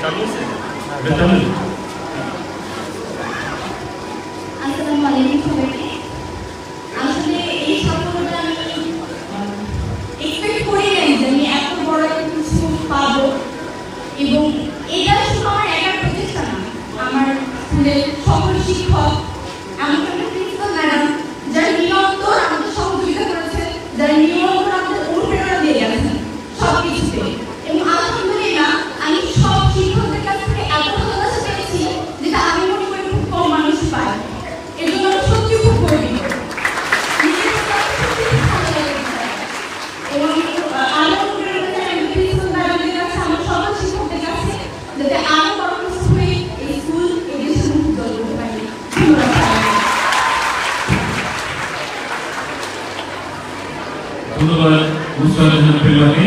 আসসালামু আলাইকুম সবাইকে। আসলে এই সাফল্যটা আমি এক্সপেক্ট করি নাই যে আমি এত বড় কিছু পাবো, এবং এটা শুধু আমার একার প্রচেষ্টা না, আমার স্কুলের সকল শিক্ষক, এমনকি প্রিন্সিপাল ম্যাডাম যারা নিরন্তর আমাদের সহযোগিতা করেছেন, যারা নিরন্তর আমাদের অনুপ্রেরণা দিয়ে গেছেন সব কিছুতে। এবং আলহামদুলিল্লাহ আমি সব শিক্ষকদের কাছ থেকে এত ভালোবাসা পেয়েছি যেটা আমি মনে করি খুব কম মানুষ পায়। এর জন্য আমি সত্যি খুব গর্বিত। নিজের কাছে সত্যি খুব ভালো লাগে এবং আরো অনুপ্রেরণা চাই আমি প্রিন্সিপাল ম্যাডামদের কাছে, আমার সকল শিক্ষকদের কাছে, যাতে আরো বড় কিছু হয়ে এই স্কুল এই দেশের মুখ উজ্জ্বল করতে পারি। ধন্যবাদ মুস্তাফিজ।